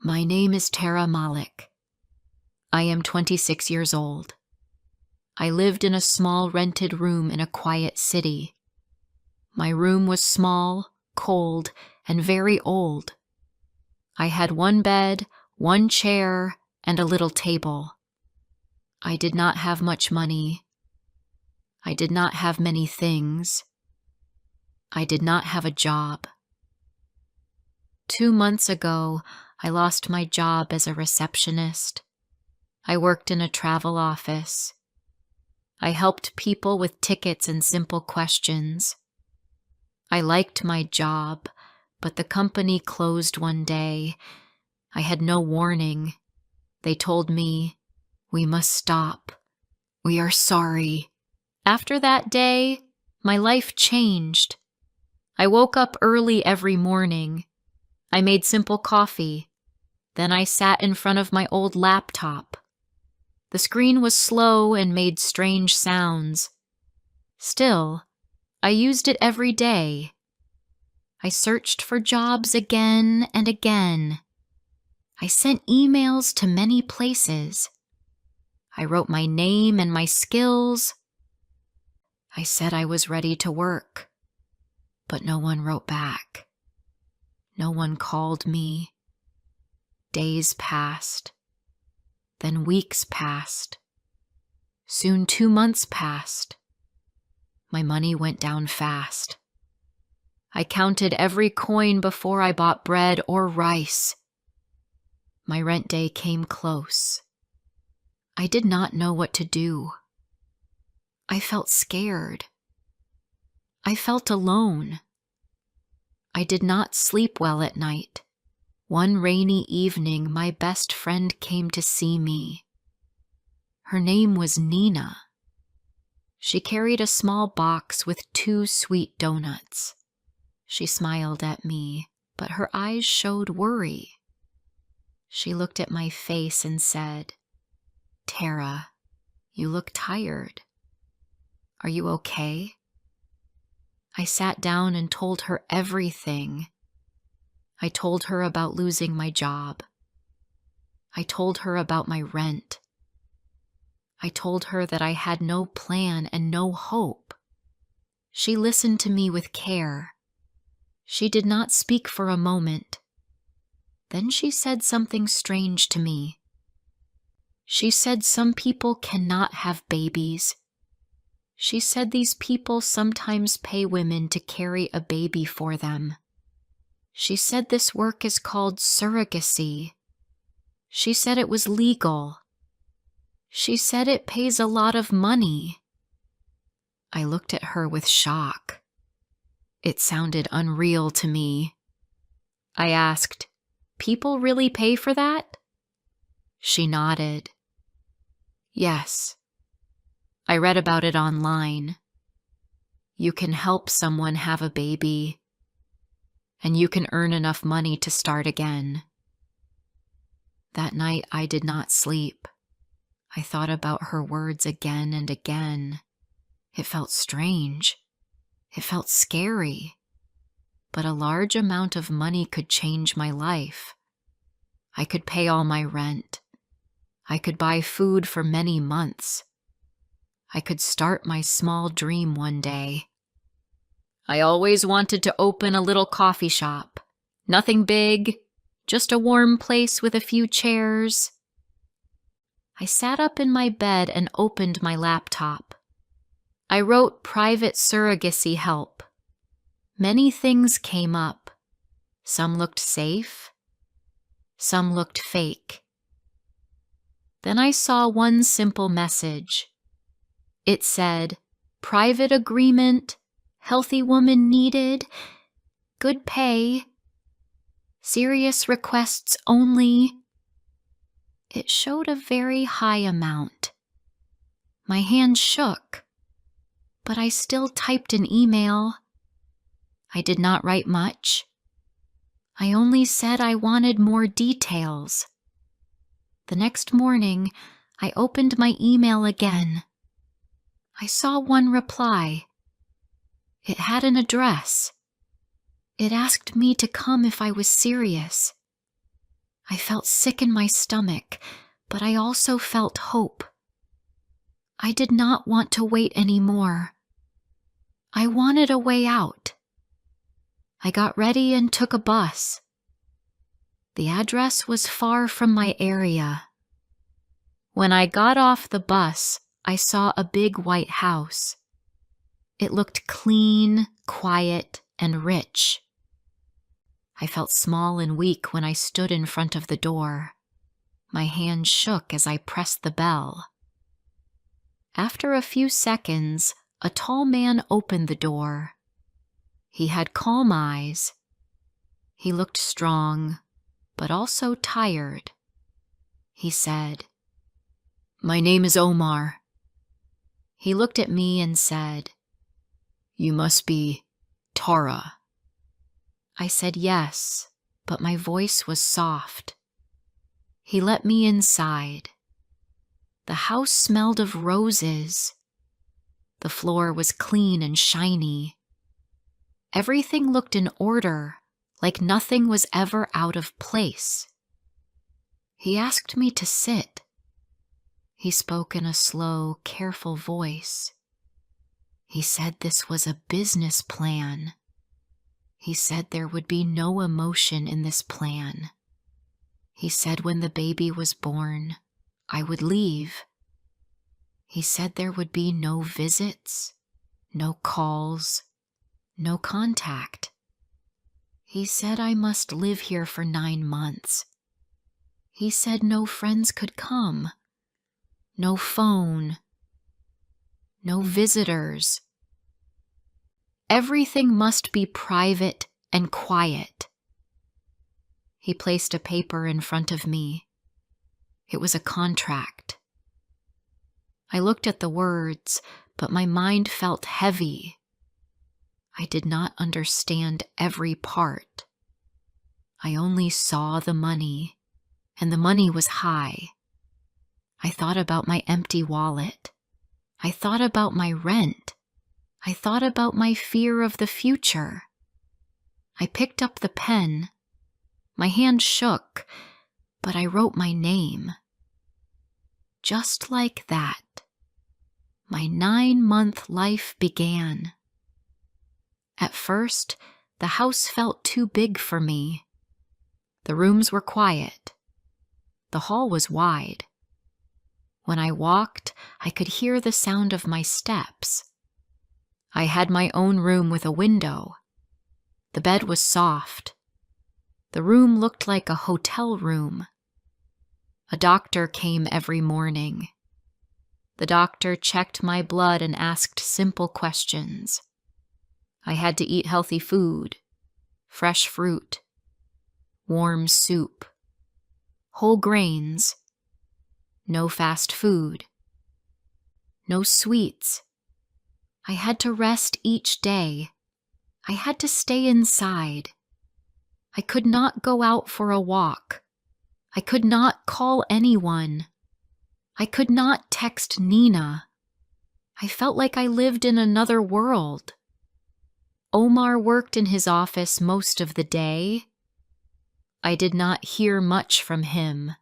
My name is Tara Malik. I am 26 years old. I lived in a small rented room in a quiet city. My room was small, cold, and very old. I had one bed, one chair, and a little table. I did not have much money. I did not have many things. I did not have a job. 2 months ago, I lost my job as a receptionist. I worked in a travel office. I helped people with tickets and simple questions. I liked my job, but the company closed one day. I had no warning. They told me, "We must stop. We are sorry." After that day, my life changed. I woke up early every morning. I made simple coffee. Then I sat in front of my old laptop. The screen was slow and made strange sounds. Still, I used it every day. I searched for jobs again and again. I sent emails to many places. I wrote my name and my skills. I said I was ready to work, but no one wrote back. No one called me. Days passed. Then weeks passed. Soon 2 months passed. My money went down fast. I counted every coin before I bought bread or rice. My rent day came close. I did not know what to do. I felt scared. I felt alone. I did not sleep well at night. One rainy evening, my best friend came to see me. Her name was Nina. She carried a small box with 2 sweet donuts. She smiled at me, but her eyes showed worry. She looked at my face and said, "Tara, you look tired. Are you okay?" I sat down and told her everything. I told her about losing my job. I told her about my rent. I told her that I had no plan and no hope. She listened to me with care. She did not speak for a moment. Then she said something strange to me. She said some people cannot have babies. She said these people sometimes pay women to carry a baby for them. She said this work is called surrogacy. She said it was legal. She said it pays a lot of money. I looked at her with shock. It sounded unreal to me. I asked, "People really pay for that?" She nodded. "Yes. I read about it online. You can help someone have a baby, and you can earn enough money to start again." That night I did not sleep. I thought about her words again and again. It felt strange. It felt scary. But a large amount of money could change my life. I could pay all my rent. I could buy food for many months. I could start my small dream one day. I always wanted to open a little coffee shop. Nothing big, just a warm place with a few chairs. I sat up in my bed and opened my laptop. I wrote private surrogacy help. Many things came up. Some looked safe. Some looked fake. Then I saw one simple message. It said, "Private agreement, healthy woman needed, good pay, serious requests only." It showed a very high amount. My hand shook, but I still typed an email. I did not write much. I only said I wanted more details. The next morning, I opened my email again. I saw one reply. It had an address. It asked me to come if I was serious. I felt sick in my stomach, but I also felt hope. I did not want to wait anymore. I wanted a way out. I got ready and took a bus. The address was far from my area. When I got off the bus, I saw a big white house. It looked clean, quiet, and rich. I felt small and weak when I stood in front of the door. My hand shook as I pressed the bell. After a few seconds, a tall man opened the door. He had calm eyes. He looked strong, but also tired. He said, "My name is Omar." He looked at me and said, "You must be Tara." I said yes, but my voice was soft. He let me inside. The house smelled of roses. The floor was clean and shiny. Everything looked in order, like nothing was ever out of place. He asked me to sit. He spoke in a slow, careful voice. He said this was a business plan. He said there would be no emotion in this plan. He said when the baby was born, I would leave. He said there would be no visits, no calls, no contact. He said I must live here for 9 months. He said no friends could come, no phone, no visitors. Everything must be private and quiet. He placed a paper in front of me. It was a contract. I looked at the words, but my mind felt heavy. I did not understand every part. I only saw the money, and the money was high. I thought about my empty wallet. I thought about my rent. I thought about my fear of the future. I picked up the pen. My hand shook, but I wrote my name. Just like that, my 9-month life began. At first, the house felt too big for me. The rooms were quiet. The hall was wide. When I walked, I could hear the sound of my steps. I had my own room with a window. The bed was soft. The room looked like a hotel room. A doctor came every morning. The doctor checked my blood and asked simple questions. I had to eat healthy food, fresh fruit, warm soup, whole grains, no fast food, no sweets. I had to rest each day. I had to stay inside. I could not go out for a walk. I could not call anyone. I could not text Nina. I felt like I lived in another world. Omar worked in his office most of the day. I did not hear much from him.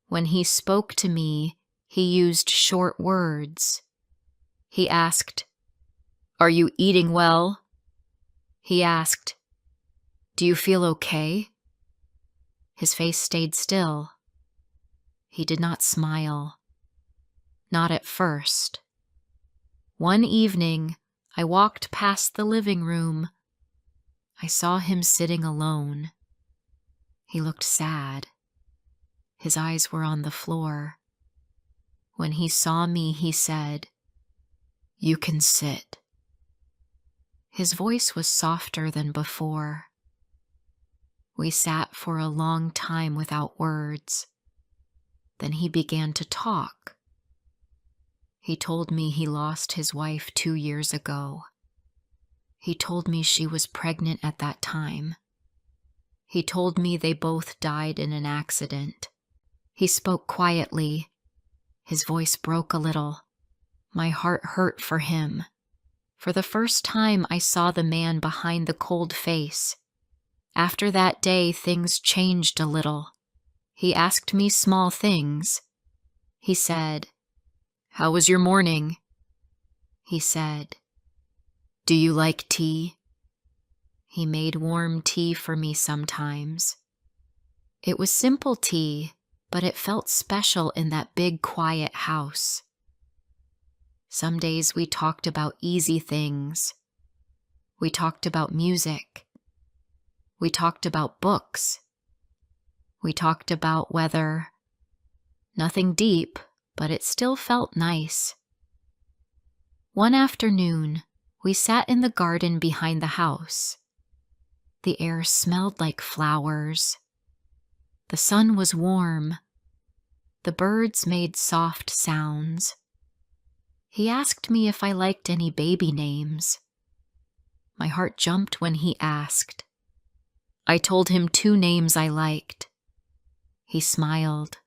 When he spoke to me, he used short words. He asked, "Are you eating well?" He asked, "Do you feel okay?" His face stayed still. He did not smile. Not at first. One evening, I walked past the living room. I saw him sitting alone. He looked sad. His eyes were on the floor. When he saw me, he said, "You can sit." His voice was softer than before. We sat for a long time without words. Then he began to talk. He told me he lost his wife 2 years ago. He told me she was pregnant at that time. He told me they both died in an accident. He spoke quietly. His voice broke a little. My heart hurt for him. For the first time, I saw the man behind the cold face. After that day, things changed a little. He asked me small things. He said, "How was your morning?" He said, "Do you like tea?" He made warm tea for me sometimes. It was simple tea, but it felt special in that big, quiet house. Some days we talked about easy things. We talked about music. We talked about books. We talked about weather. Nothing deep, but it still felt nice. One afternoon, we sat in the garden behind the house. The air smelled like flowers. The sun was warm. The birds made soft sounds. He asked me if I liked any baby names. My heart jumped when he asked. I told him 2 names I liked. He smiled,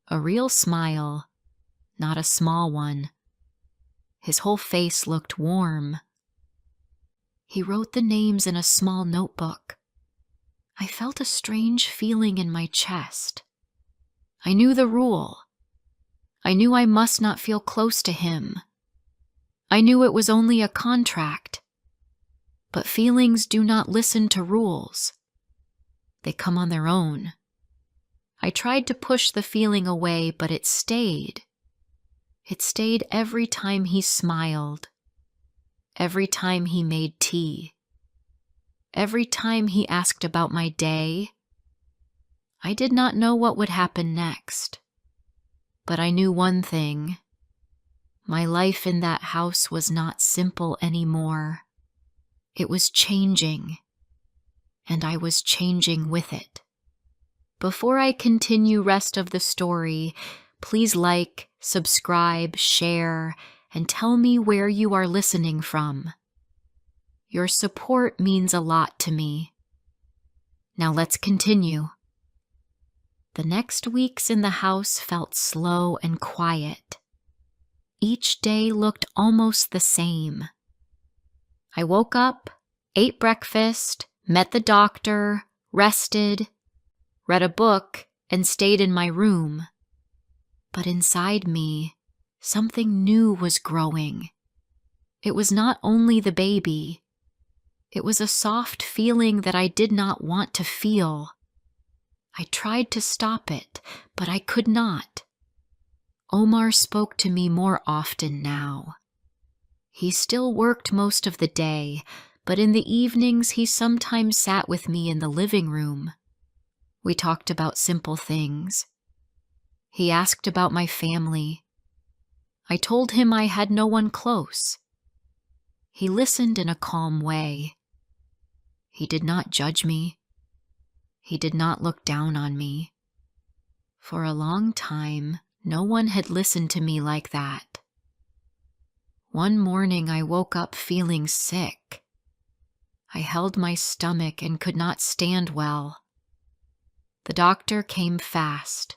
a real smile, not a small one. His whole face looked warm. He wrote the names in a small notebook. I felt a strange feeling in my chest. I knew the rule. I knew I must not feel close to him. I knew it was only a contract. But feelings do not listen to rules. They come on their own. I tried to push the feeling away, but it stayed. It stayed every time he smiled, every time he made tea, every time he asked about my day. I did not know what would happen next, but I knew one thing. My life in that house was not simple anymore. It was changing, and I was changing with it. Before I continue rest of the story, please like, subscribe, share, and tell me where you are listening from. Your support means a lot to me. Now let's continue. The next weeks in the house felt slow and quiet. Each day looked almost the same. I woke up, ate breakfast, met the doctor, rested, read a book, and stayed in my room. But inside me, something new was growing. It was not only the baby. It was a soft feeling that I did not want to feel. I tried to stop it, but I could not. Omar spoke to me more often now. He still worked most of the day, but in the evenings he sometimes sat with me in the living room. We talked about simple things. He asked about my family. I told him I had no one close. He listened in a calm way. He did not judge me. He did not look down on me. For a long time, no one had listened to me like that. One morning I woke up feeling sick. I held my stomach and could not stand well. The doctor came fast.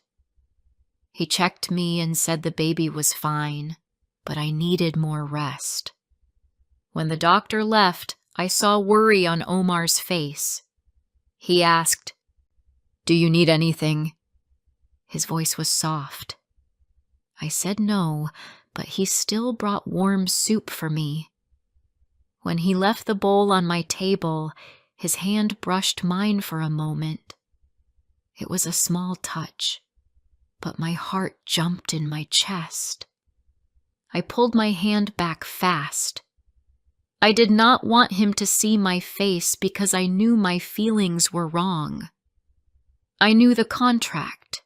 He checked me and said the baby was fine, but I needed more rest. When the doctor left, I saw worry on Omar's face. He asked, "Do you need anything?" His voice was soft. I said no, but he still brought warm soup for me. When he left the bowl on my table, his hand brushed mine for a moment. It was a small touch, but my heart jumped in my chest. I pulled my hand back fast. I did not want him to see my face because I knew my feelings were wrong. I knew the contract.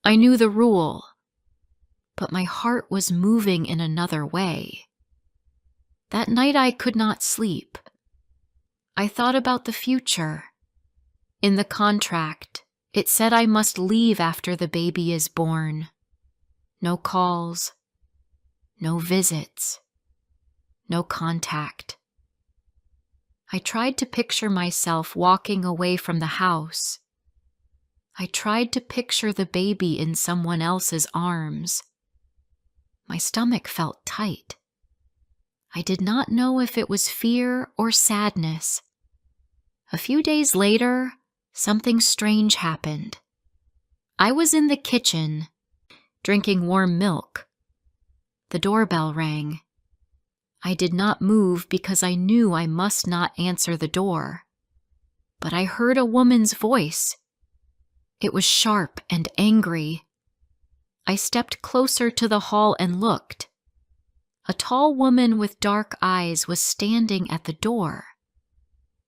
I knew the rule. But my heart was moving in another way. That night I could not sleep. I thought about the future. In the contract, it said I must leave after the baby is born. No calls, no visits, no contact. I tried to picture myself walking away from the house. I tried to picture the baby in someone else's arms. My stomach felt tight. I did not know if it was fear or sadness. A few days later, something strange happened. I was in the kitchen, drinking warm milk. The doorbell rang. I did not move because I knew I must not answer the door. But I heard a woman's voice. It was sharp and angry. I stepped closer to the hall and looked. A tall woman with dark eyes was standing at the door.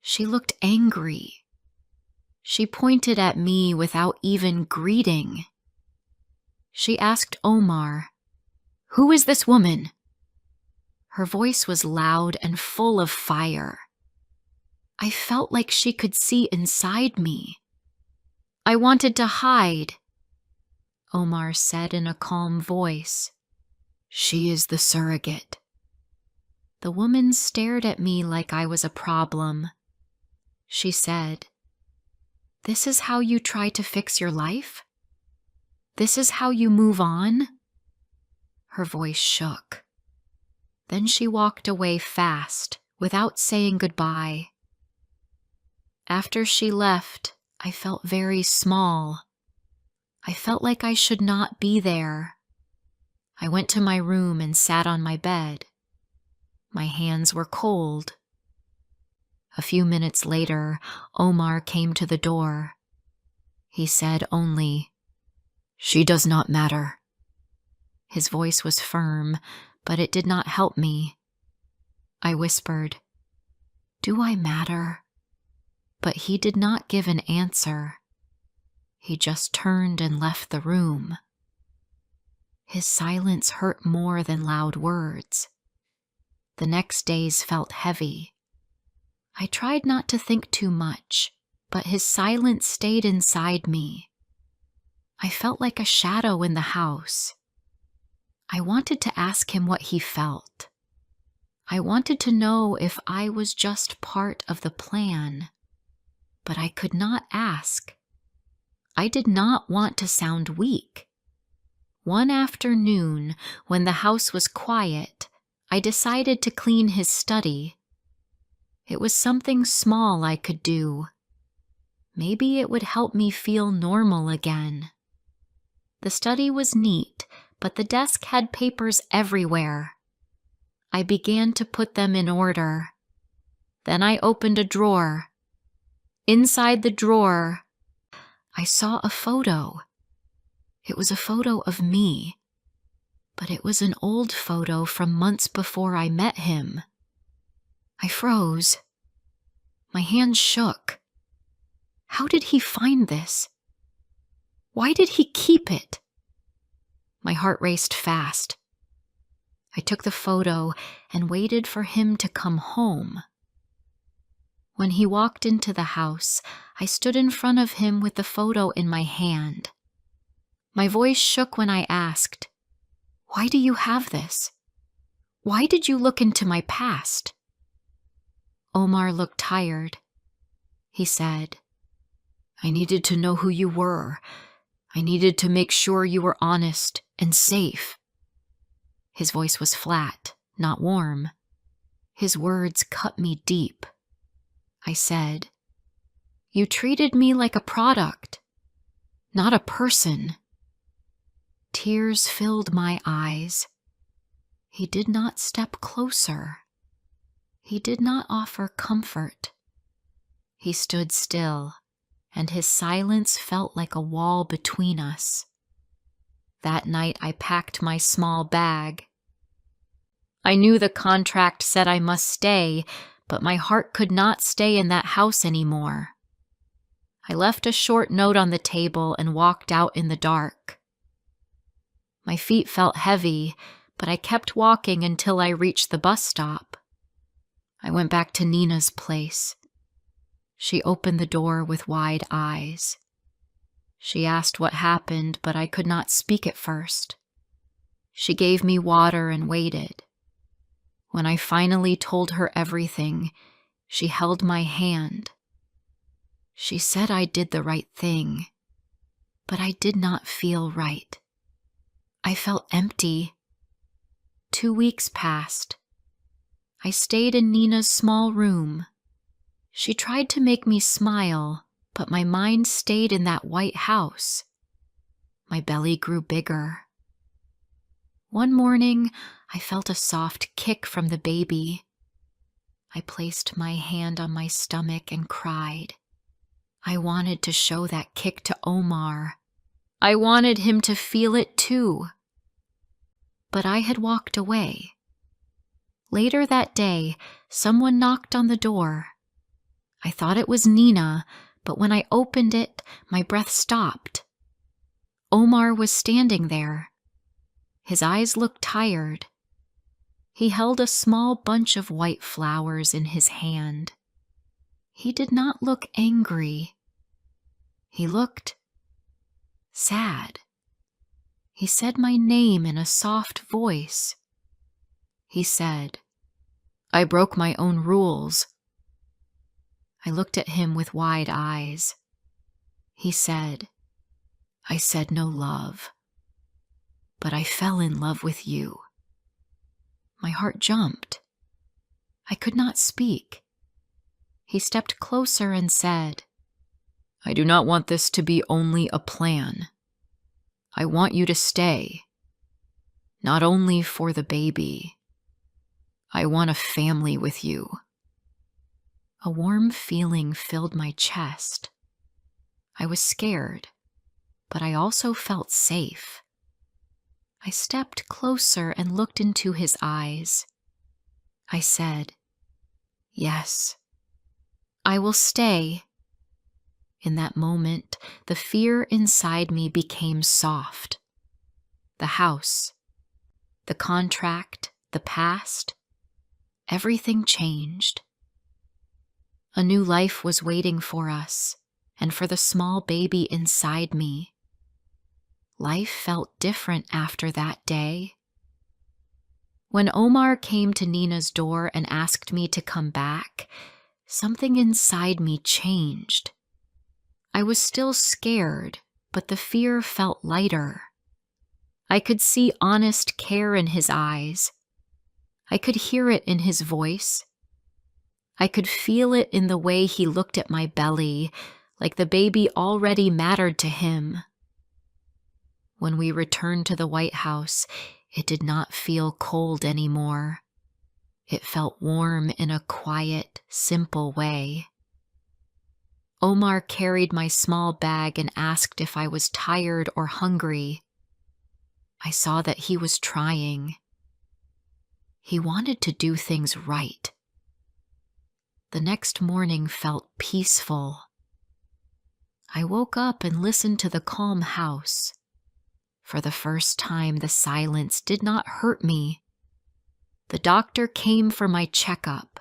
She looked angry. She pointed at me without even greeting. She asked Omar, "Who is this woman?" Her voice was loud and full of fire. I felt like she could see inside me. I wanted to hide. Omar said in a calm voice, "She is the surrogate." The woman stared at me like I was a problem. She said, "This is how you try to fix your life? This is how you move on?" Her voice shook. Then she walked away fast, without saying goodbye. After she left, I felt very small. I felt like I should not be there. I went to my room and sat on my bed. My hands were cold. A few minutes later, Omar came to the door. He said only, "She does not matter." His voice was firm, but it did not help me. I whispered, "Do I matter?" But he did not give an answer. He just turned and left the room. His silence hurt more than loud words. The next days felt heavy. I tried not to think too much, but his silence stayed inside me. I felt like a shadow in the house. I wanted to ask him what he felt. I wanted to know if I was just part of the plan. But I could not ask. I did not want to sound weak. One afternoon, when the house was quiet, I decided to clean his study. It was something small I could do. Maybe it would help me feel normal again. The study was neat, but the desk had papers everywhere. I began to put them in order. Then I opened a drawer. Inside the drawer, I saw a photo. It was a photo of me, but it was an old photo from months before I met him. I froze. My hands shook. How did he find this? Why did he keep it? My heart raced fast. I took the photo and waited for him to come home. When he walked into the house, I stood in front of him with the photo in my hand. My voice shook when I asked, "Why do you have this? Why did you look into my past?" Omar looked tired. He said, "I needed to know who you were. I needed to make sure you were honest and safe." His voice was flat, not warm. His words cut me deep. I said, "You treated me like a product, not a person." Tears filled my eyes. He did not step closer. He did not offer comfort. He stood still, and his silence felt like a wall between us. That night I packed my small bag. I knew the contract said I must stay, but my heart could not stay in that house anymore. I left a short note on the table and walked out in the dark. My feet felt heavy, but I kept walking until I reached the bus stop. I went back to Nina's place. She opened the door with wide eyes. She asked what happened, but I could not speak at first. She gave me water and waited. When I finally told her everything, she held my hand. She said I did the right thing, but I did not feel right. I felt empty. 2 weeks passed. I stayed in Nina's small room. She tried to make me smile, but my mind stayed in that white house. My belly grew bigger. One morning, I felt a soft kick from the baby. I placed my hand on my stomach and cried. I wanted to show that kick to Omar. I wanted him to feel it too. But I had walked away. Later that day, someone knocked on the door. I thought it was Nina, but when I opened it, my breath stopped. Omar was standing there. His eyes looked tired. He held a small bunch of white flowers in his hand. He did not look angry. He looked sad. He said my name in a soft voice. He said, "I broke my own rules." I looked at him with wide eyes. He said, "I said no love, but I fell in love with you." My heart jumped. I could not speak. He stepped closer and said, "I do not want this to be only a plan. I want you to stay. Not only for the baby. I want a family with you." A warm feeling filled my chest. I was scared, but I also felt safe. I stepped closer and looked into his eyes. I said, "Yes, I will stay." In that moment, the fear inside me became soft. The house, the contract, the past, everything changed. A new life was waiting for us, and for the small baby inside me. Life felt different after that day. When Omar came to Nina's door and asked me to come back, something inside me changed. I was still scared, but the fear felt lighter. I could see honest care in his eyes. I could hear it in his voice. I could feel it in the way he looked at my belly, like the baby already mattered to him. When we returned to the White House, it did not feel cold anymore. It felt warm in a quiet, simple way. Omar carried my small bag and asked if I was tired or hungry. I saw that he was trying. He wanted to do things right. The next morning felt peaceful. I woke up and listened to the calm house. For the first time, the silence did not hurt me. The doctor came for my checkup.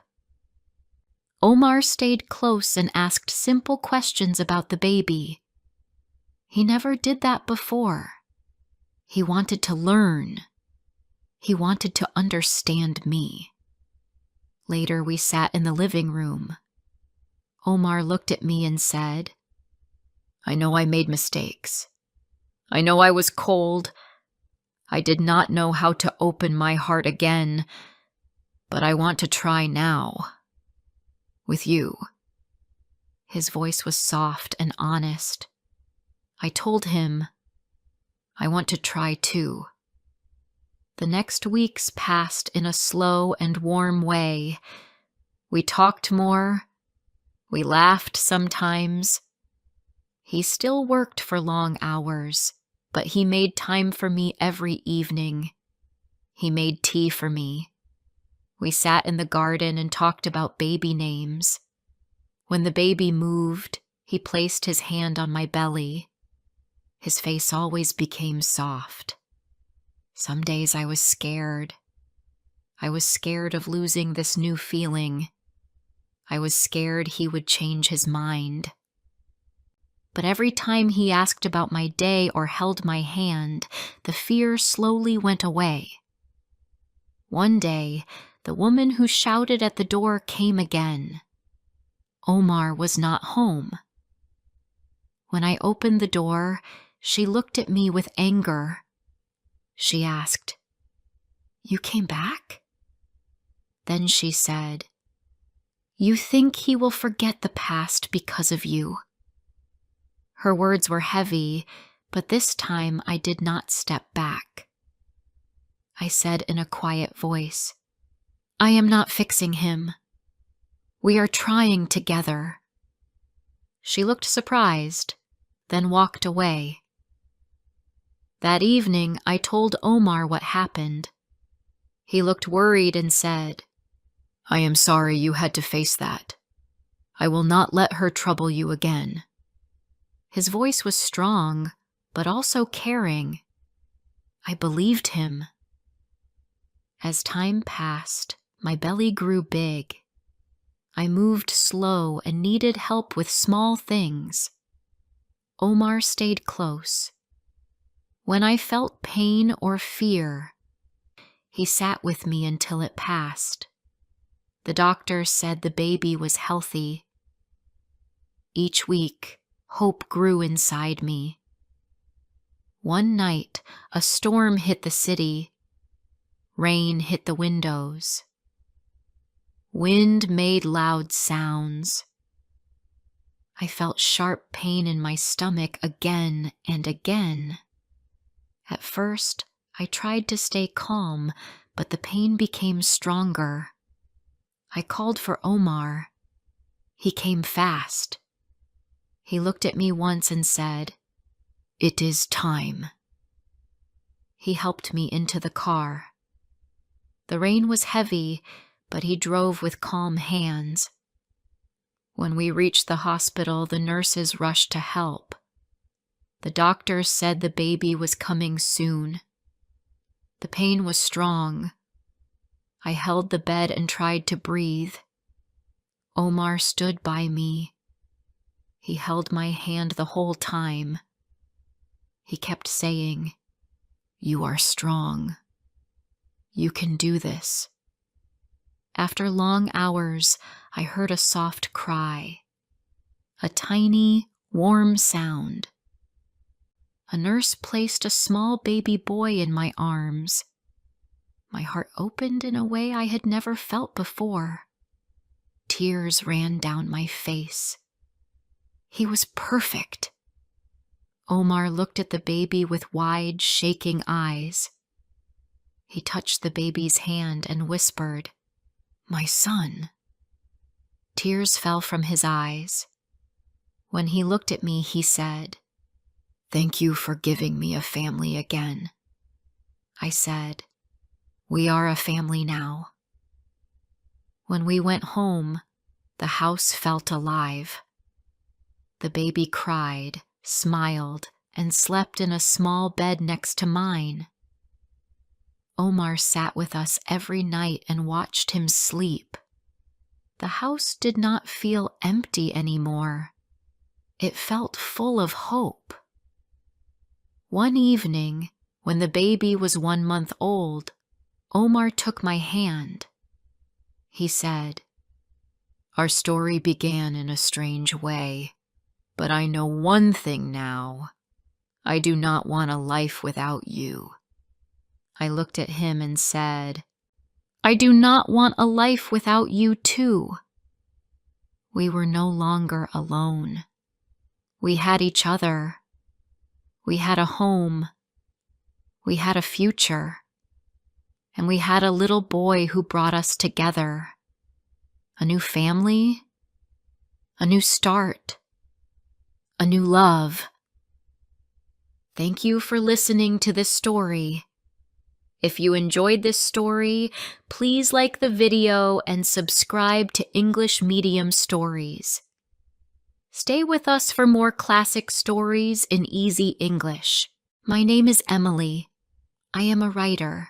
Omar stayed close and asked simple questions about the baby. He never did that before. He wanted to learn. He wanted to understand me. Later, we sat in the living room. Omar looked at me and said, "I know I made mistakes. I know I was cold. I did not know how to open my heart again, but I want to try now. With you." His voice was soft and honest. I told him, "I want to try too." The next weeks passed in a slow and warm way. We talked more. We laughed sometimes. He still worked for long hours, but he made time for me every evening. He made tea for me. We sat in the garden and talked about baby names. When the baby moved, he placed his hand on my belly. His face always became soft. Some days I was scared. I was scared of losing this new feeling. I was scared he would change his mind. But every time he asked about my day or held my hand, the fear slowly went away. One day, the woman who shouted at the door came again. Omar was not home. When I opened the door, she looked at me with anger. She asked, "You came back?" Then she said, "You think he will forget the past because of you." Her words were heavy, But this time I did not step back. I said in a quiet voice, "I am not fixing him. We are trying together." She looked surprised, then walked away. That evening, I told Omar what happened. He looked worried and said, "I am sorry you had to face that. I will not let her trouble you again." His voice was strong, but also caring. I believed him. As time passed, my belly grew big. I moved slow and needed help with small things. Omar stayed close. When I felt pain or fear, he sat with me until it passed. The doctor said the baby was healthy. Each week, hope grew inside me. One night, a storm hit the city. Rain hit the windows. Wind made loud sounds. I felt sharp pain in my stomach again and again. At first, I tried to stay calm, but the pain became stronger. I called for Omar. He came fast. He looked at me once and said, "It is time." He helped me into the car. The rain was heavy, but he drove with calm hands. When we reached the hospital, the nurses rushed to help. The doctors said the baby was coming soon. The pain was strong. I held the bed and tried to breathe. Omar stood by me. He held my hand the whole time. He kept saying, "You are strong. You can do this." After long hours, I heard a soft cry, a tiny, warm sound. A nurse placed a small baby boy in my arms. My heart opened in a way I had never felt before. Tears ran down my face. He was perfect. Omar looked at the baby with wide, shaking eyes. He touched the baby's hand and whispered, "My son." Tears fell from his eyes. When he looked at me, he said, "Thank you for giving me a family again." I said, "We are a family now." When we went home, the house felt alive. The baby cried, smiled, and slept in a small bed next to mine. Omar sat with us every night and watched him sleep. The house did not feel empty anymore. It felt full of hope. One evening, when the baby was 1 month old, Omar took my hand. He said, "Our story began in a strange way, but I know one thing now. I do not want a life without you." I looked at him and said, "I do not want a life without you too." We were no longer alone. We had each other. We had a home. We had a future. And we had a little boy who brought us together. A new family. A new start. A new love. Thank you for listening to this story. If you enjoyed this story, please like the video and subscribe to English Medium Stories. Stay with us for more classic stories in easy English. My name is Emily. I am a writer.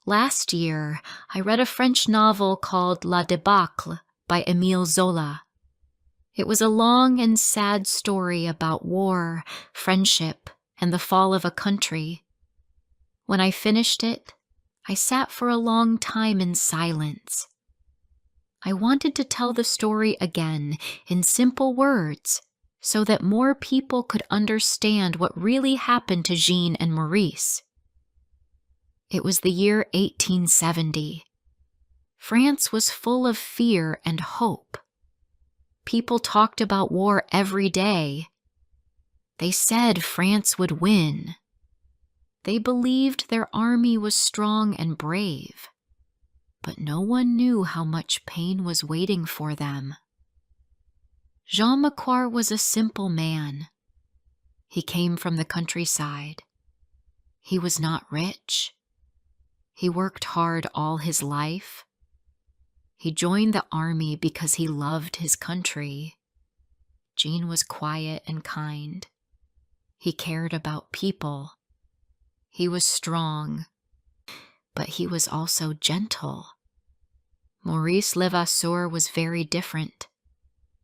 Last year, I read a French novel called La Débâcle by Émile Zola. It was a long and sad story about war, friendship, and the fall of a country. When I finished it, I sat for a long time in silence. I wanted to tell the story again in simple words so that more people could understand what really happened to Jean and Maurice. It was the year 1870. France was full of fear and hope. People talked about war every day. They said France would win. They believed their army was strong and brave, but no one knew how much pain was waiting for them. Jean Macquart was a simple man. He came from the countryside. He was not rich. He worked hard all his life. He joined the army because he loved his country. Jean was quiet and kind. He cared about people. He was strong, but he was also gentle. Maurice Levasseur was very different.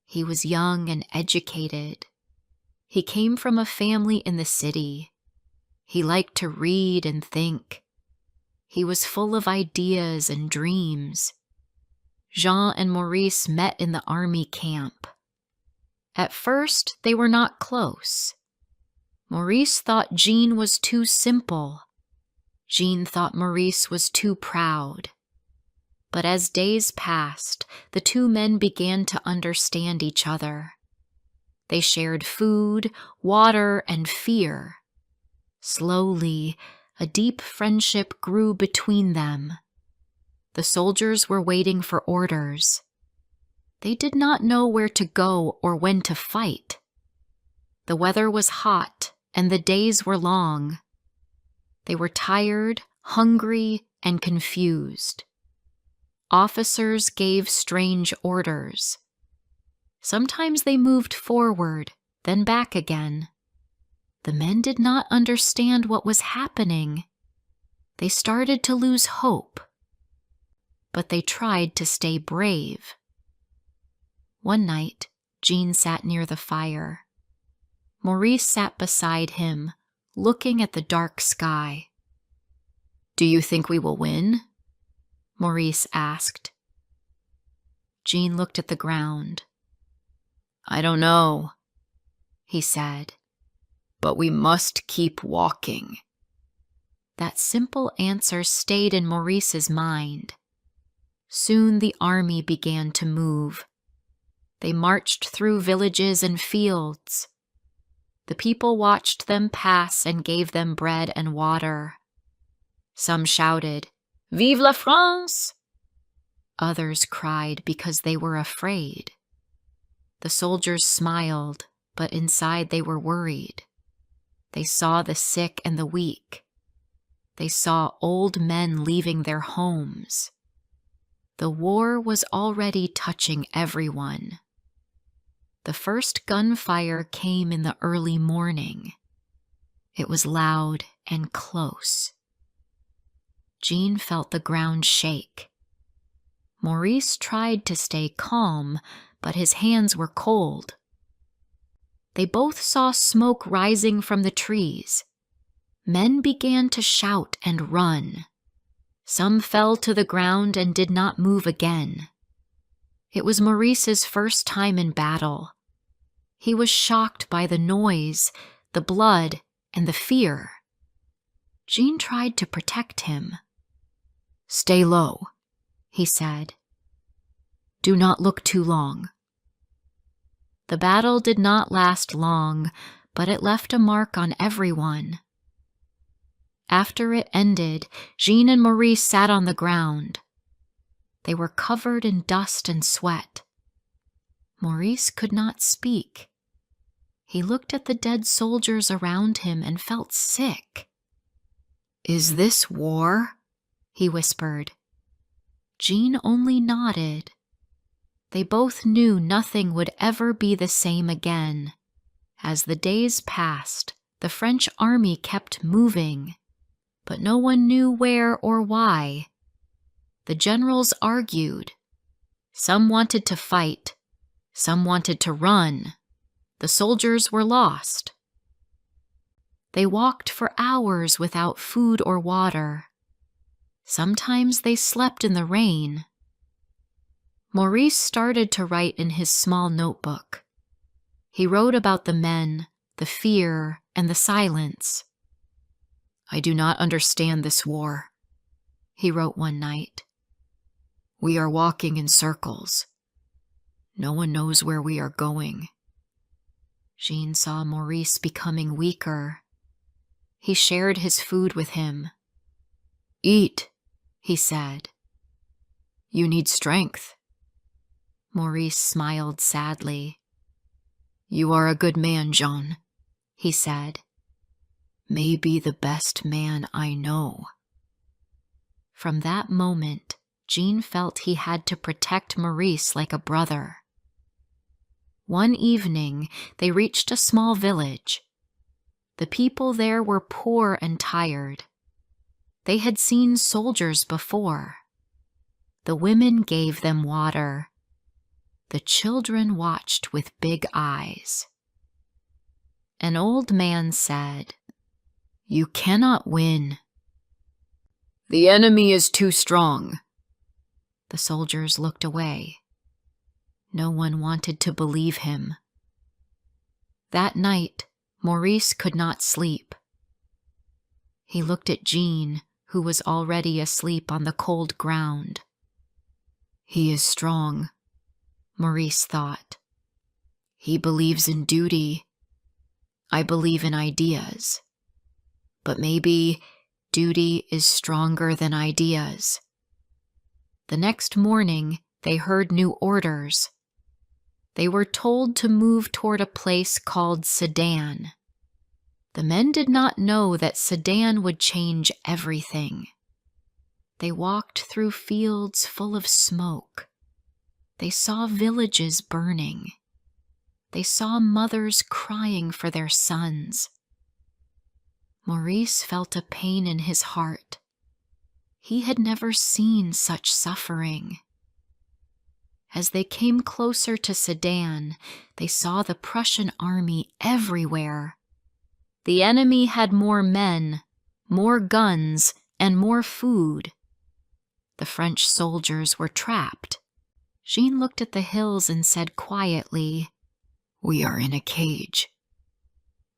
He was young and educated. He came from a family in the city. He liked to read and think. He was full of ideas and dreams. Jean and Maurice met in the army camp. At first, they were not close. Maurice thought Jean was too simple. Jean thought Maurice was too proud. But as days passed, the two men began to understand each other. They shared food, water, and fear. Slowly, a deep friendship grew between them. The soldiers were waiting for orders. They did not know where to go or when to fight. The weather was hot and the days were long. They were tired, hungry, and confused. Officers gave strange orders. Sometimes they moved forward, then back again. The men did not understand what was happening. They started to lose hope. But they tried to stay brave. One night, Jean sat near the fire. Maurice sat beside him, looking at the dark sky. "Do you think we will win?" Maurice asked. Jean looked at the ground. "I don't know," he said, "but we must keep walking." That simple answer stayed in Maurice's mind. Soon the army began to move. They marched through villages and fields. The people watched them pass and gave them bread and water. Some shouted, "Vive la France!" Others cried because they were afraid. The soldiers smiled, but inside they were worried. They saw the sick and the weak. They saw old men leaving their homes. The war was already touching everyone. The first gunfire came in the early morning. It was loud and close. Jean felt the ground shake. Maurice tried to stay calm, but his hands were cold. They both saw smoke rising from the trees. Men began to shout and run. Some fell to the ground and did not move again. It was Maurice's first time in battle. He was shocked by the noise, the blood, and the fear. Jean tried to protect him. "Stay low," he said. "Do not look too long." The battle did not last long, but it left a mark on everyone. After it ended, Jean and Maurice sat on the ground. They were covered in dust and sweat. Maurice could not speak. He looked at the dead soldiers around him and felt sick. "Is this war?" he whispered. Jean only nodded. They both knew nothing would ever be the same again. As the days passed, the French army kept moving, but no one knew where or why. The generals argued. Some wanted to fight. Some wanted to run. The soldiers were lost. They walked for hours without food or water. Sometimes they slept in the rain. Maurice started to write in his small notebook. He wrote about the men, the fear, and the silence. "I do not understand this war," he wrote one night. "We are walking in circles. No one knows where we are going." Jean saw Maurice becoming weaker. He shared his food with him. "Eat," he said. "You need strength." Maurice smiled sadly. "You are a good man, Jean," he said. "Maybe the best man I know." From that moment, Jean felt he had to protect Maurice like a brother. One evening, they reached a small village. The people there were poor and tired. They had seen soldiers before. The women gave them water. The children watched with big eyes. An old man said, "You cannot win. The enemy is too strong." The soldiers looked away. No one wanted to believe him. That night, Maurice could not sleep. He looked at Jean, who was already asleep on the cold ground. "He is strong," Maurice thought. "He believes in duty. I believe in ideas. But maybe duty is stronger than ideas." The next morning, they heard new orders. They were told to move toward a place called Sedan. The men did not know that Sedan would change everything. They walked through fields full of smoke. They saw villages burning. They saw mothers crying for their sons. Maurice felt a pain in his heart. He had never seen such suffering. As they came closer to Sedan, they saw the Prussian army everywhere. The enemy had more men, more guns, and more food. The French soldiers were trapped. Jean looked at the hills and said quietly, "We are in a cage."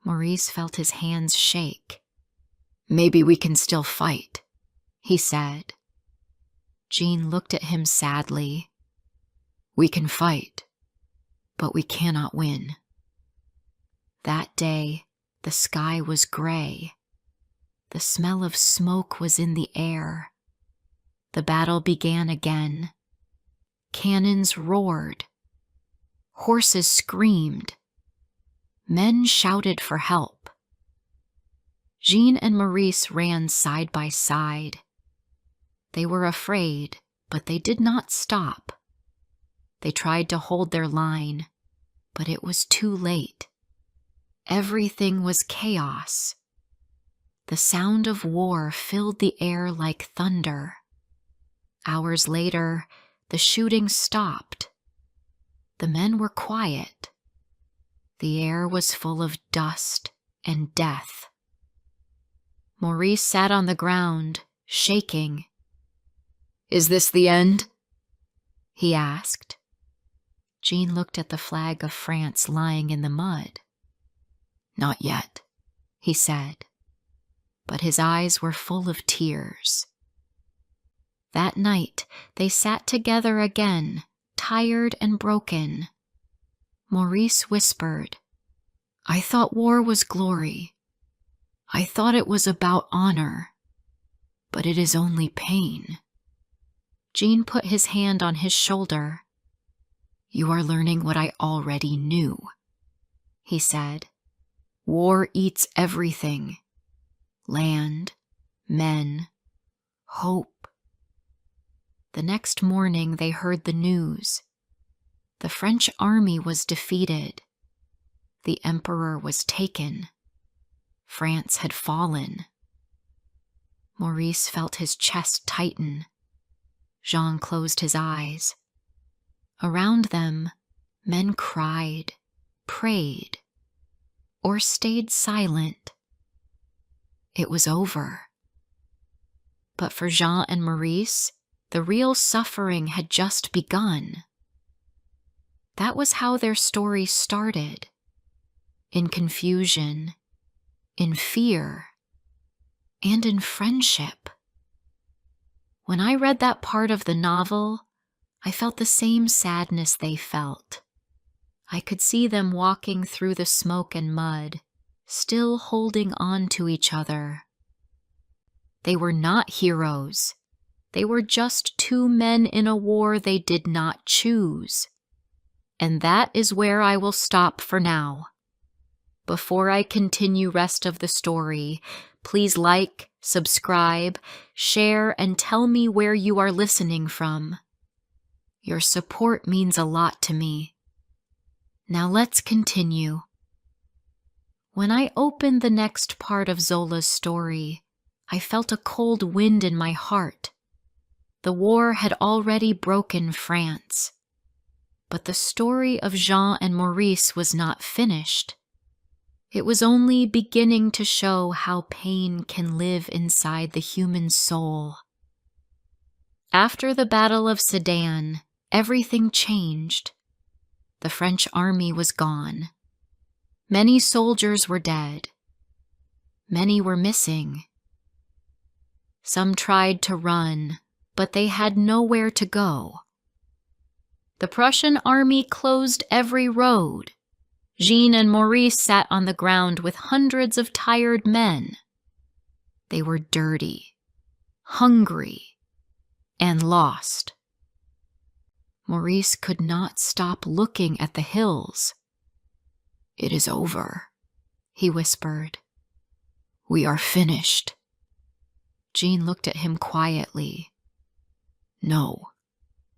Maurice felt his hands shake. "Maybe we can still fight," he said. Jean looked at him sadly. "We can fight, but we cannot win." That day, the sky was gray. The smell of smoke was in the air. The battle began again. Cannons roared. Horses screamed. Men shouted for help. Jean and Maurice ran side by side. They were afraid, but they did not stop. They tried to hold their line, but it was too late. Everything was chaos. The sound of war filled the air like thunder. Hours later, the shooting stopped. The men were quiet. The air was full of dust and death. Maurice sat on the ground, shaking. "Is this the end?" he asked. Jean looked at the flag of France lying in the mud. "Not yet," he said, but his eyes were full of tears. That night, they sat together again, tired and broken. Maurice whispered, "I thought war was glory. I thought it was about honor, but it is only pain." Jean put his hand on his shoulder. "You are learning what I already knew," he said. "War eats everything. Land, men, hope." The next morning they heard the news. The French army was defeated. The emperor was taken. France had fallen. Maurice felt his chest tighten. Jean closed his eyes. Around them, men cried, prayed, or stayed silent. It was over. But for Jean and Maurice, the real suffering had just begun. That was how their story started. In confusion, in fear, and in friendship. When I read that part of the novel, I felt the same sadness they felt. I could see them walking through the smoke and mud, still holding on to each other. They were not heroes. They were just two men in a war they did not choose. And that is where I will stop for now. Before I continue rest of the story, please like, subscribe, share, and tell me where you are listening from. Your support means a lot to me. Now let's continue. When I opened the next part of Zola's story, I felt a cold wind in my heart. The war had already broken France. But the story of Jean and Maurice was not finished. It was only beginning to show how pain can live inside the human soul. After the Battle of Sedan, everything changed. The French army was gone. Many soldiers were dead. Many were missing. Some tried to run, but they had nowhere to go. The Prussian army closed every road. Jean and Maurice sat on the ground with hundreds of tired men. They were dirty, hungry, and lost. Maurice could not stop looking at the hills. "It is over," he whispered. "We are finished." Jean looked at him quietly. "No,"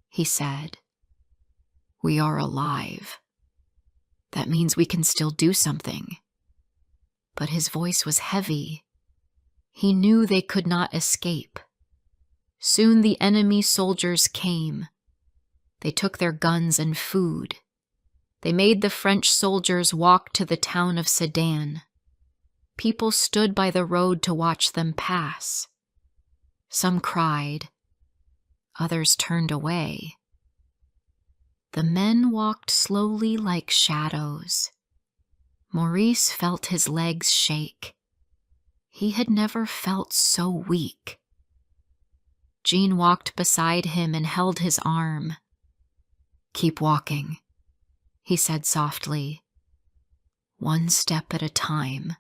he said. "We are alive. That means we can still do something." But his voice was heavy. He knew they could not escape. Soon the enemy soldiers came. They took their guns and food. They made the French soldiers walk to the town of Sedan. People stood by the road to watch them pass. Some cried. Others turned away. The men walked slowly like shadows. Maurice felt his legs shake. He had never felt so weak. Jean walked beside him and held his arm. "Keep walking," he said softly. "One step at a time."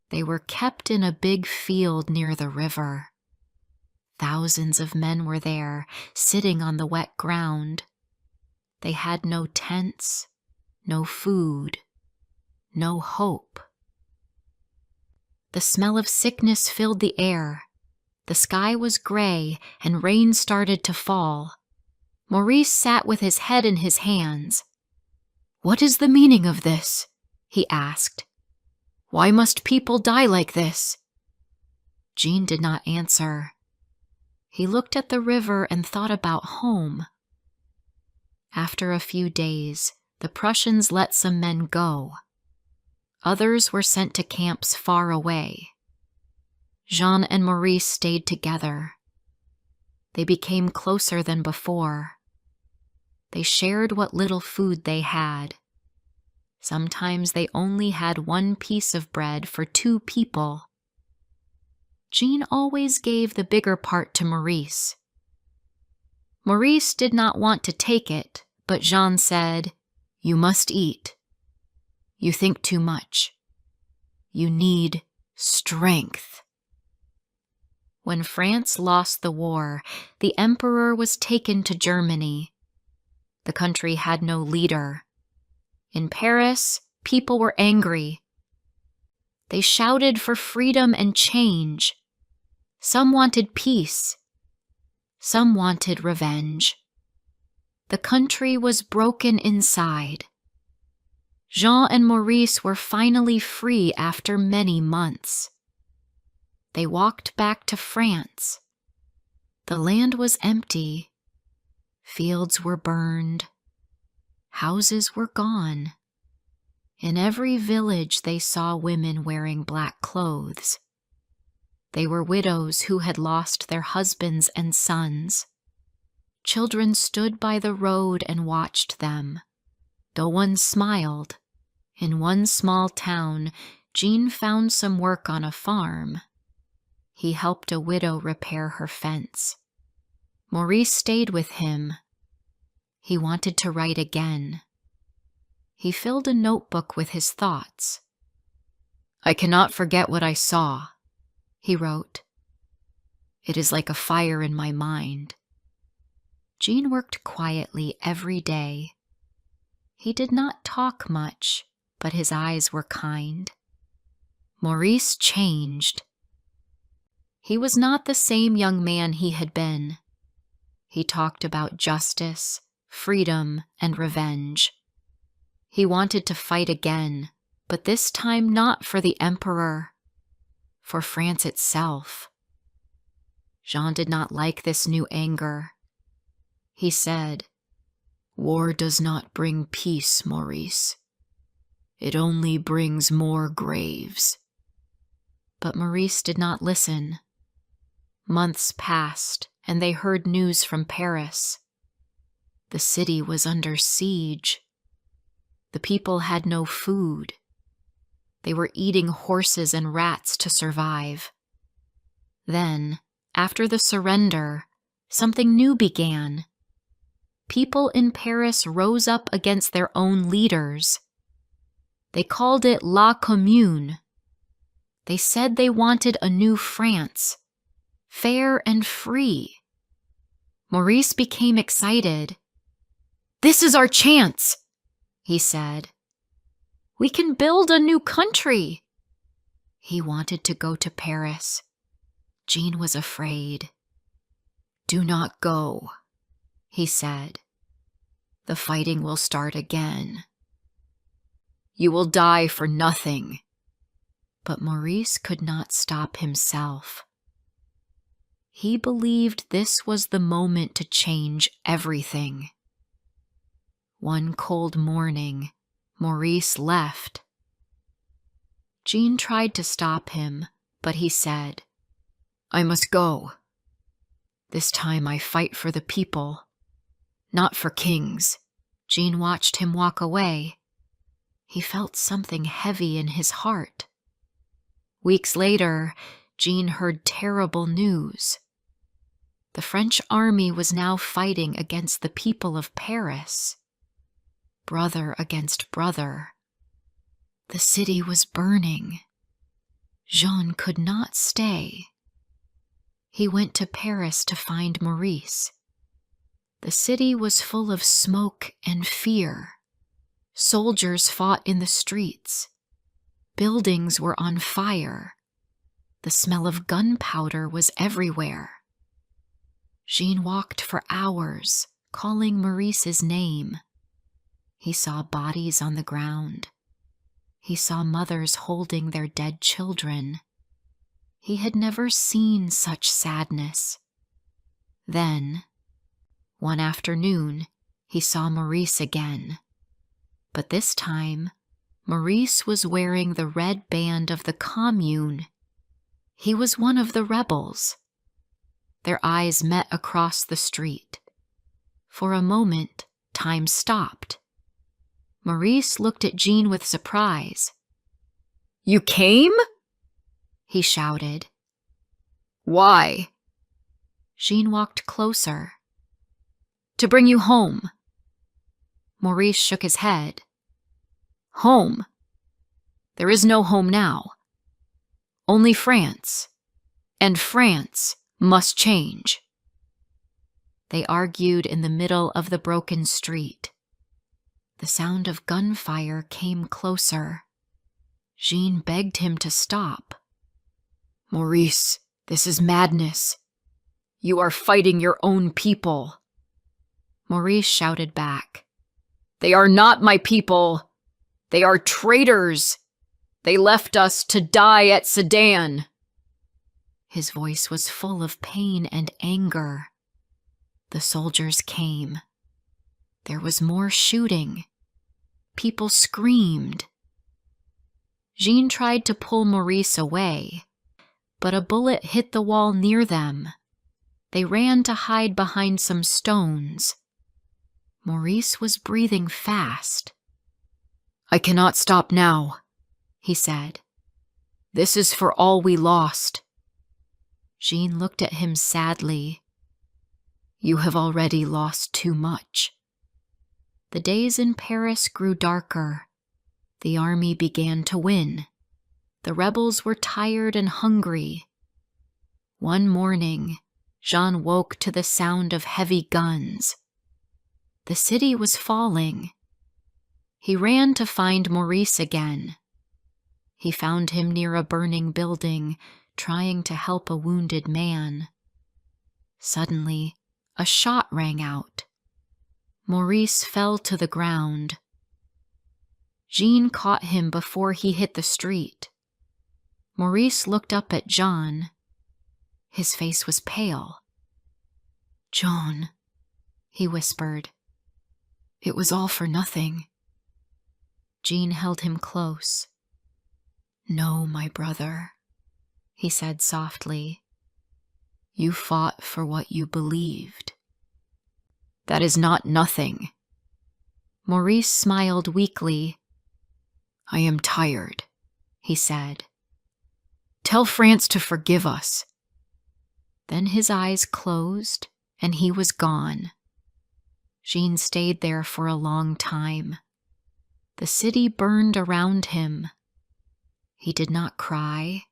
They were kept in a big field near the river. Thousands of men were there, sitting on the wet ground. They had no tents, no food, no hope. The smell of sickness filled the air. The sky was gray and rain started to fall. Maurice sat with his head in his hands. "What is the meaning of this?" he asked. "Why must people die like this?" Jean did not answer. He looked at the river and thought about home. After a few days, the Prussians let some men go. Others were sent to camps far away. Jean and Maurice stayed together. They became closer than before. They shared what little food they had. Sometimes they only had one piece of bread for 2 people. Jean always gave the bigger part to Maurice. Maurice did not want to take it, but Jean said, "You must eat. You think too much. You need strength." When France lost the war, the emperor was taken to Germany. The country had no leader. In Paris, people were angry. They shouted for freedom and change. Some wanted peace. Some wanted revenge. The country was broken inside. Jean and Maurice were finally free after many months. They walked back to France. The land was empty. Fields were burned. Houses were gone. In every village they saw women wearing black clothes. They were widows who had lost their husbands and sons. Children stood by the road and watched them. Though one smiled, in one small town, Jean found some work on a farm. He helped a widow repair her fence. Maurice stayed with him. He wanted to write again. He filled a notebook with his thoughts. "I cannot forget what I saw," he wrote. "It is like a fire in my mind." Jean worked quietly every day. He did not talk much, but his eyes were kind. Maurice changed. He was not the same young man he had been. He talked about justice, freedom, and revenge. He wanted to fight again, but this time not for the emperor, for France itself. Jean did not like this new anger. He said, "War does not bring peace, Maurice. It only brings more graves." But Maurice did not listen. Months passed, and they heard news from Paris. The city was under siege. The people had no food. They were eating horses and rats to survive. Then, after the surrender, something new began. People in Paris rose up against their own leaders. They called it La Commune. They said they wanted a new France, fair and free. Maurice became excited. "This is our chance," he said. "We can build a new country." He wanted to go to Paris. Jean was afraid. "Do not go," he said. "The fighting will start again. You will die for nothing." But Maurice could not stop himself. He believed this was the moment to change everything. One cold morning, Maurice left. Jean tried to stop him, but he said, "I must go. This time I fight for the people, not for kings." Jean watched him walk away. He felt something heavy in his heart. Weeks later, Jean heard terrible news. The French army was now fighting against the people of Paris. Brother against brother. The city was burning. Jean could not stay. He went to Paris to find Maurice. The city was full of smoke and fear. Soldiers fought in the streets. Buildings were on fire. The smell of gunpowder was everywhere. Jean walked for hours, calling Maurice's name. He saw bodies on the ground. He saw mothers holding their dead children. He had never seen such sadness. Then, one afternoon, he saw Maurice again. But this time, Maurice was wearing the red band of the Commune. He was one of the rebels. Their eyes met across the street. For a moment, time stopped. Maurice looked at Jean with surprise. "You came?" he shouted. "Why?" Jean walked closer. "To bring you home." Maurice shook his head. "Home? There is no home now. Only France. And France must change." They argued in the middle of the broken street. The sound of gunfire came closer. Jean begged him to stop. "Maurice, this is madness. You are fighting your own people." Maurice shouted back, "They are not my people. They are traitors. They left us to die at Sedan." His voice was full of pain and anger. The soldiers came. There was more shooting. People screamed. Jean tried to pull Maurice away, but a bullet hit the wall near them. They ran to hide behind some stones. Maurice was breathing fast. "I cannot stop now," he said. "This is for all we lost." Jean looked at him sadly. "You have already lost too much." The days in Paris grew darker. The army began to win. The rebels were tired and hungry. One morning, Jean woke to the sound of heavy guns. The city was falling. He ran to find Maurice again. He found him near a burning building, trying to help a wounded man. Suddenly, a shot rang out. Maurice fell to the ground. Jean caught him before he hit the street. Maurice looked up at Jean. His face was pale. "John," he whispered. "It was all for nothing." Jean held him close. "No, my brother," he said softly. "You fought for what you believed." "That is not nothing." Maurice smiled weakly. "I am tired," he said. "Tell France to forgive us." Then his eyes closed and he was gone. Jean stayed there for a long time. The city burned around him. He did not cry.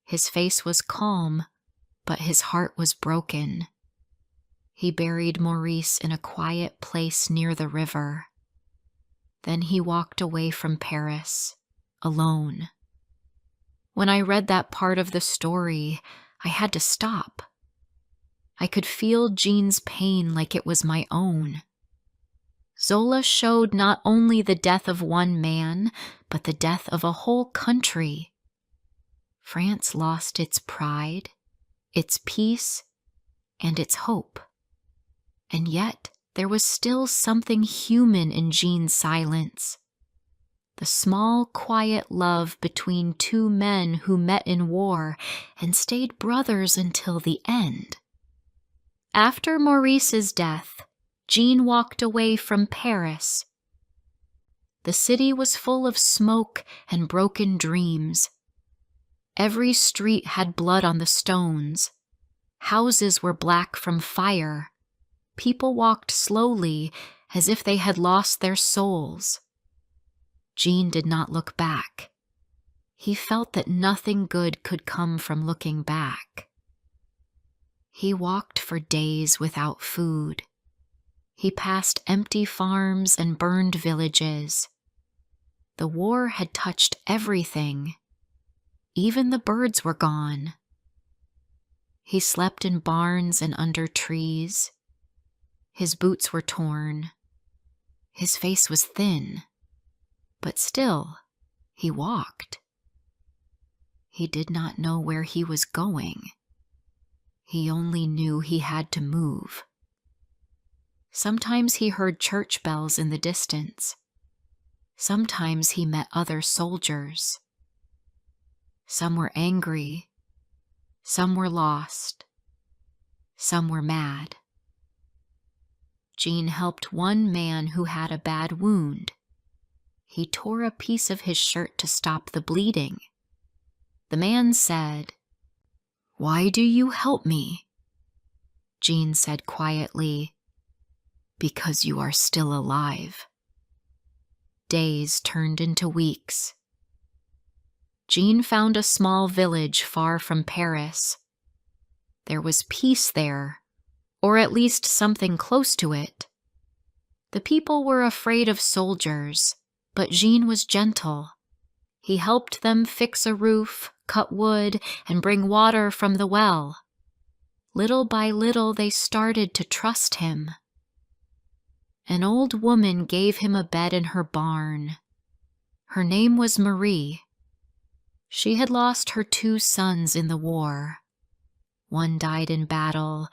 His face was calm, but his heart was broken. He buried Maurice in a quiet place near the river. Then he walked away from Paris, alone. When I read that part of the story, I had to stop. I could feel Jean's pain like it was my own. Zola showed not only the death of one man, but the death of a whole country. France lost its pride, its peace, and its hope. And yet there was still something human in Jean's silence. The small, quiet love between two men who met in war and stayed brothers until the end. After Maurice's death, Jean walked away from Paris. The city was full of smoke and broken dreams. Every street had blood on the stones. Houses were black from fire. People walked slowly, as if they had lost their souls. Jean did not look back. He felt that nothing good could come from looking back. He walked for days without food. He passed empty farms and burned villages. The war had touched everything. Even the birds were gone. He slept in barns and under trees. His boots were torn. His face was thin, but still, he walked. He did not know where he was going. He only knew he had to move. Sometimes he heard church bells in the distance. Sometimes he met other soldiers. Some were angry. Some were lost. Some were mad. Jean helped one man who had a bad wound. He tore a piece of his shirt to stop the bleeding. The man said, "Why do you help me?" Jean said quietly, "Because you are still alive." Days turned into weeks. Jean found a small village far from Paris. There was peace there, or at least something close to it. The people were afraid of soldiers, but Jean was gentle. He helped them fix a roof, cut wood, and bring water from the well. Little by little, they started to trust him. An old woman gave him a bed in her barn. Her name was Marie. She had lost her 2 sons in the war. One died in battle,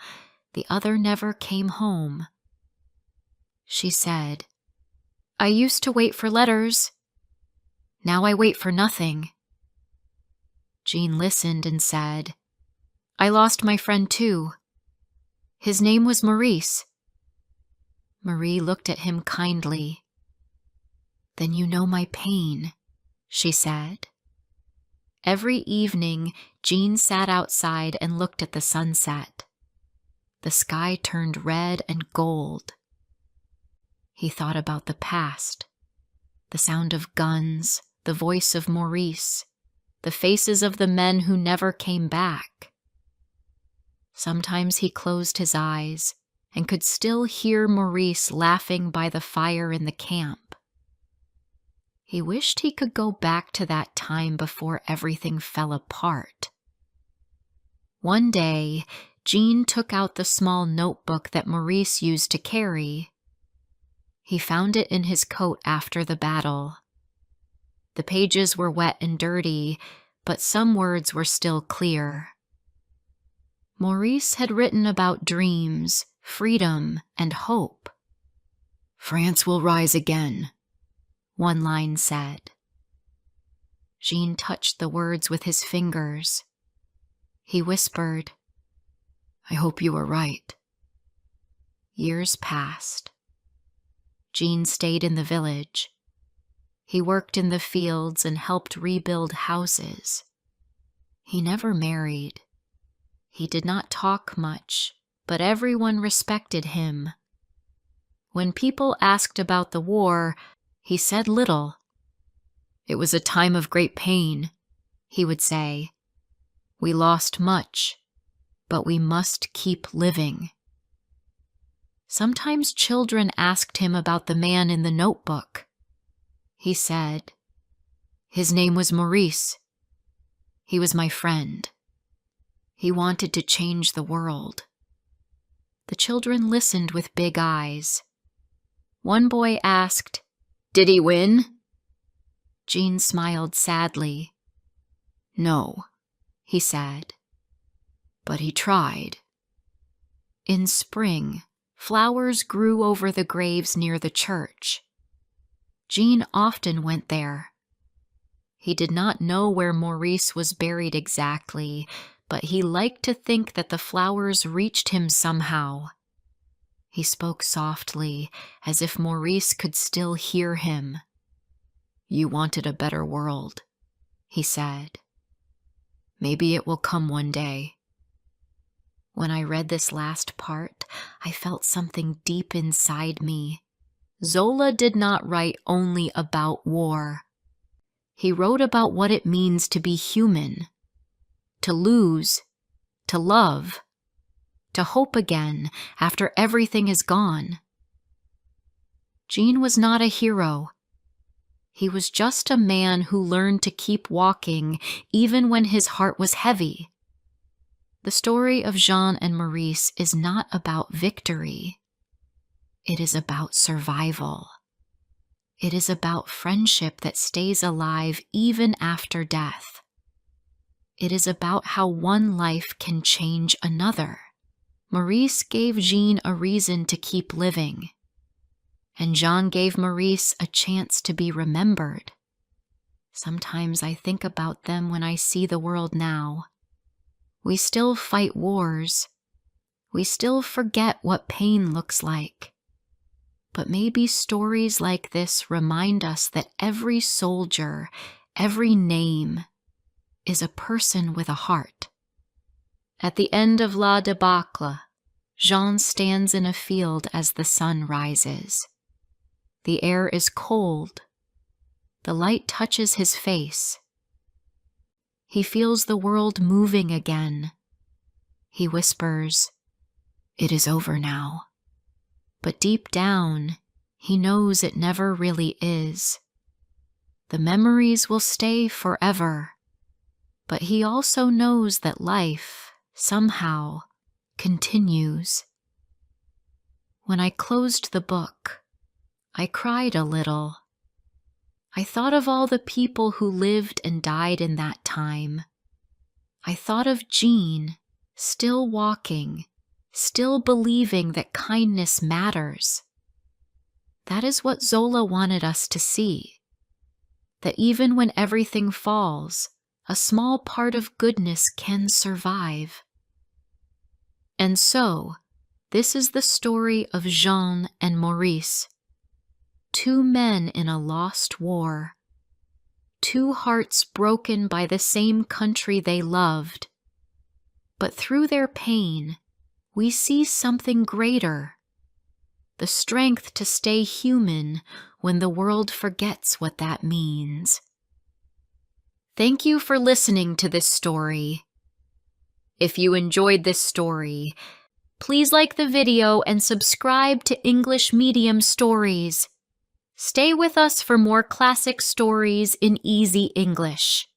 the other never came home. She said, "I used to wait for letters. Now I wait for nothing." Jean listened and said, "I lost my friend too. His name was Maurice." Marie looked at him kindly. "Then you know my pain," she said. Every evening, Jean sat outside and looked at the sunset. The sky turned red and gold. He thought about the past, the sound of guns, the voice of Maurice, the faces of the men who never came back. Sometimes he closed his eyes and could still hear Maurice laughing by the fire in the camp. He wished he could go back to that time before everything fell apart. One day, Jean took out the small notebook that Maurice used to carry. He found it in his coat after the battle. The pages were wet and dirty, but some words were still clear. Maurice had written about dreams, freedom, and hope. "France will rise again," one line said. Jean touched the words with his fingers. He whispered, "I hope you are right." Years passed. Jean stayed in the village. He worked in the fields and helped rebuild houses. He never married. He did not talk much, but everyone respected him. When people asked about the war, he said little. "It was a time of great pain," he would say. "We lost much, but we must keep living." Sometimes children asked him about the man in the notebook. He said, "His name was Maurice. He was my friend. He wanted to change the world." The children listened with big eyes. One boy asked, "Did he win?" Jean smiled sadly. "No," he said, "but he tried." In spring, flowers grew over the graves near the church. Jean often went there. He did not know where Maurice was buried exactly, but he liked to think that the flowers reached him somehow. He spoke softly, as if Maurice could still hear him. "You wanted a better world," he said. "Maybe it will come one day." When I read this last part, I felt something deep inside me. Zola did not write only about war. He wrote about what it means to be human, to lose, to love, to hope again after everything is gone. Jean was not a hero. He was just a man who learned to keep walking even when his heart was heavy. The story of Jean and Maurice is not about victory. It is about survival. It is about friendship that stays alive even after death. It is about how one life can change another. Maurice gave Jean a reason to keep living, and Jean gave Maurice a chance to be remembered. Sometimes I think about them when I see the world now. We still fight wars. We still forget what pain looks like. But maybe stories like this remind us that every soldier, every name, is a person with a heart. At the end of La Débâcle, Jean stands in a field as the sun rises. The air is cold. The light touches his face. He feels the world moving again. He whispers, "It is over now." But deep down, he knows it never really is. The memories will stay forever, but he also knows that life, somehow, continues. When I closed the book, I cried a little. I thought of all the people who lived and died in that time. I thought of Jean, still walking, still believing that kindness matters. That is what Zola wanted us to see, that even when everything falls, a small part of goodness can survive. And so, this is the story of Jean and Maurice, two men in a lost war, two hearts broken by the same country they loved. But through their pain, we see something greater, the strength to stay human when the world forgets what that means. Thank you for listening to this story. If you enjoyed this story, please like the video and subscribe to English Medium Stories. Stay with us for more classic stories in easy English.